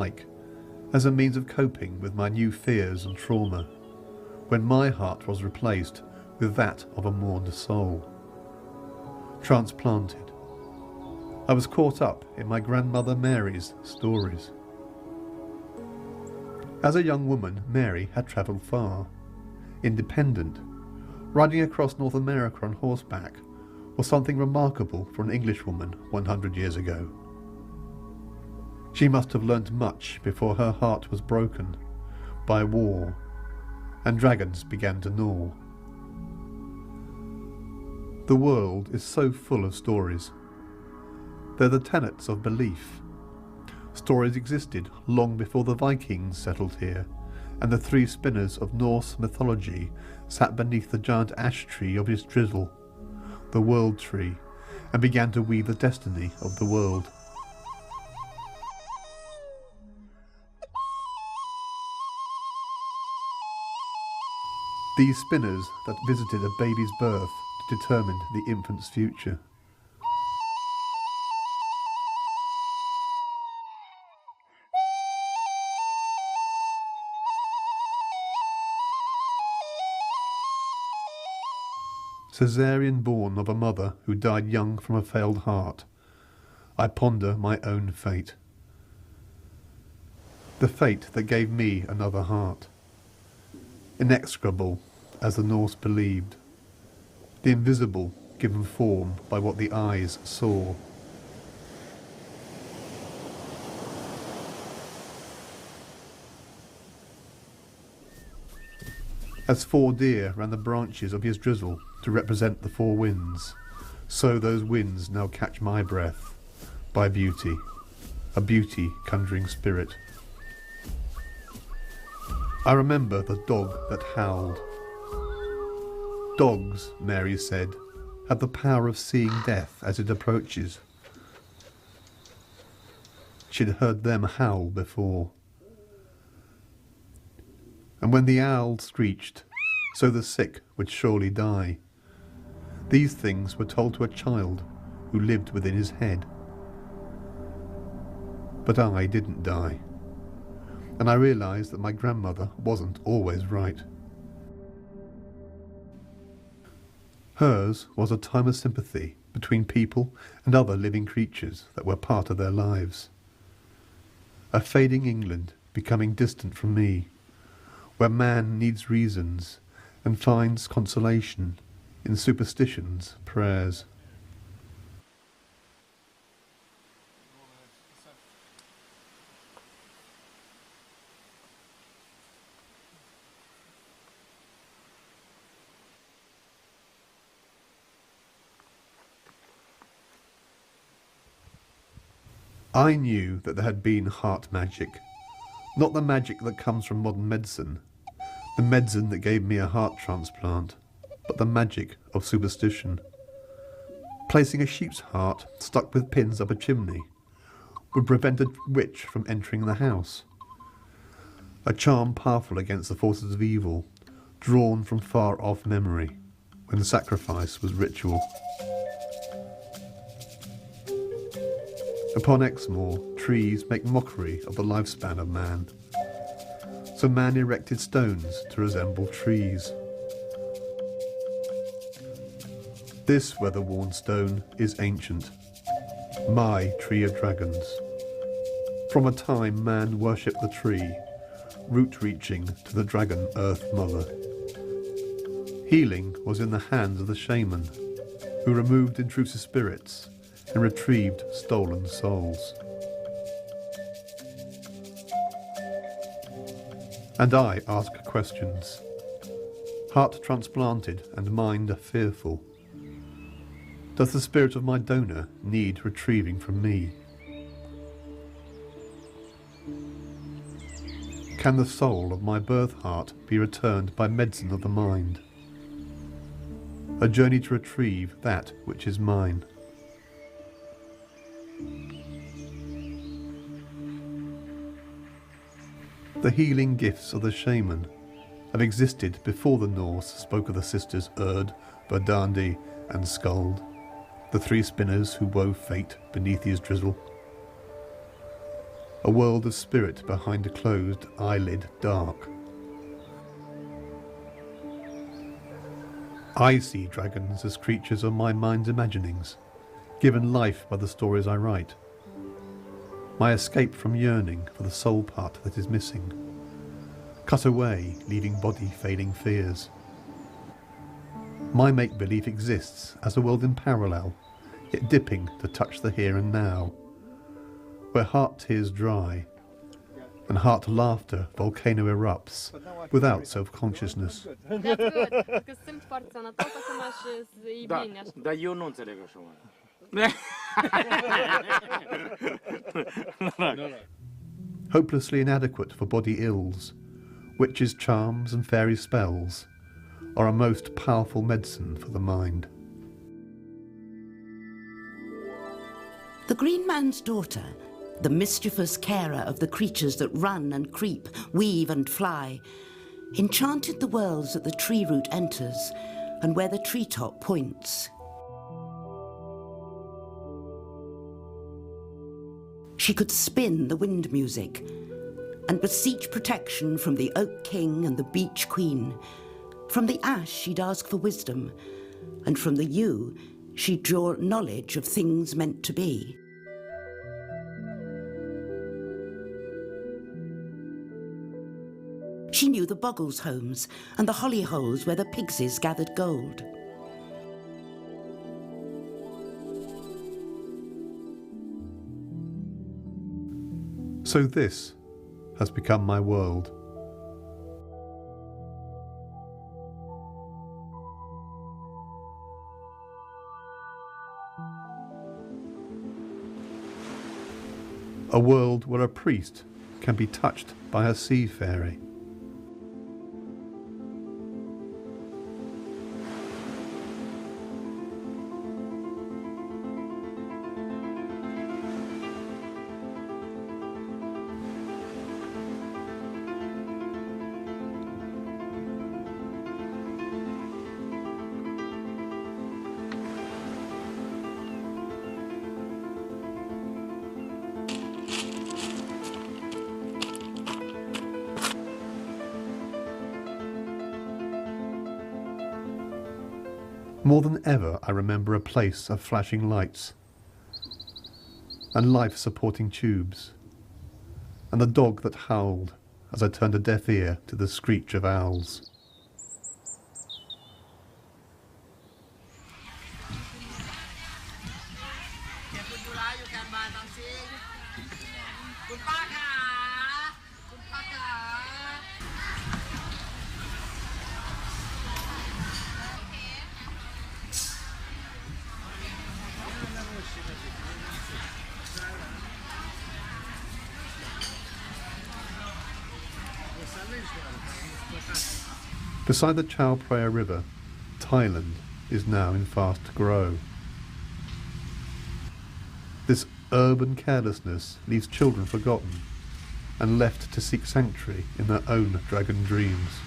psyche as a means of coping with my new fears and trauma, when my heart was replaced with that of a mourned soul. Transplanted. I was caught up in my grandmother Mary's stories. As a young woman, Mary had travelled far. Independent, riding across North America on horseback was something remarkable for an Englishwoman 100 years ago. She must have learnt much before her heart was broken by war and dragons began to gnaw. The world is so full of stories. They're the tenets of belief. Stories existed long before the Vikings settled here, and the three spinners of Norse mythology sat beneath the giant ash tree of his drizzle, the world tree, and began to weave the destiny of the world. These spinners that visited a baby's birth determined the infant's future. Caesarean born of a mother who died young from a failed heart, I ponder my own fate. The fate that gave me another heart. Inexorable, as the Norse believed. The invisible given form by what the eyes saw. As 4 deer ran the branches of his drizzle to represent the 4 winds, so those winds now catch my breath, by beauty, a beauty conjuring spirit. I remember the dog that howled. Dogs, Mary said, have the power of seeing death as it approaches. She'd heard them howl before. And when the owl screeched, so the sick would surely die. These things were told to a child who lived within his head. But I didn't die, and I realised that my grandmother wasn't always right. Hers was a time of sympathy between people and other living creatures that were part of their lives. A fading England becoming distant from me, where man needs reasons and finds consolation in superstition's prayers. I knew that there had been heart magic, not the magic that comes from modern medicine, the medicine that gave me a heart transplant, but the magic of superstition. Placing a sheep's heart stuck with pins up a chimney would prevent a witch from entering the house. A charm powerful against the forces of evil, drawn from far-off memory, when sacrifice was ritual. Upon Exmoor, trees make mockery of the lifespan of man. So man erected stones to resemble trees. This weather-worn stone is ancient, my tree of dragons. From a time man worshipped the tree, root-reaching to the dragon Earth Mother. Healing was in the hands of the shaman, who removed intrusive spirits and retrieved stolen souls. And I ask questions. Heart transplanted and mind fearful. Does the spirit of my donor need retrieving from me? Can the soul of my birth heart be returned by medicine of the mind? A journey to retrieve that which is mine. The healing gifts of the shaman have existed before the Norse spoke of the sisters Urd, Verdandi and Skuld, the 3 spinners who wove fate beneath his drizzle. a world of spirit behind a closed eyelid dark. I see dragons as creatures of my mind's imaginings, given life by the stories I write. My escape from yearning for the soul part that is missing, cut away, leaving body failing fears. My make-believe exists as a world in parallel, yet dipping to touch the here and now, where heart tears dry and heart laughter volcano erupts without self-consciousness. That's good, because sunt foarte sănătos, acum și bine așa. Dar eu nu înțeleg așa. Hopelessly inadequate for body ills, witches' charms and fairy spells are a most powerful medicine for the mind. The Green Man's daughter, the mischievous carer of the creatures that run and creep, weave and fly, enchanted the worlds that the tree root enters and where the treetop points. She could spin the wind music and beseech protection from the oak king and the beech queen. From the ash she'd ask for wisdom, and from the yew she'd draw knowledge of things meant to be. She knew the boggles' homes and the holly holes where the pigses gathered gold. So this has become my world. A world where a priest can be touched by a sea fairy. More than ever, I remember a place of flashing lights and life-supporting tubes, and the dog that howled as I turned a deaf ear to the screech of owls. Beside the Chao Phraya River, Thailand is now in fast grow. This urban carelessness leaves children forgotten and left to seek sanctuary in their own dragon dreams.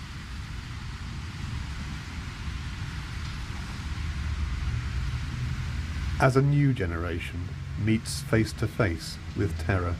As a new generation meets face to face with terror.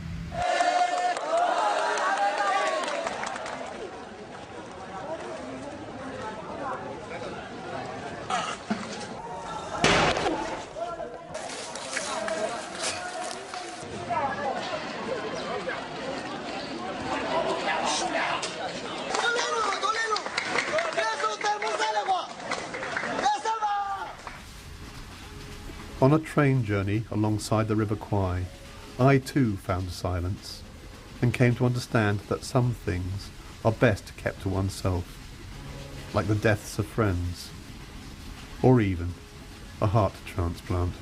On a train journey alongside the River Kwai, I too found silence and came to understand that some things are best kept to oneself, like the deaths of friends, or even a heart transplant.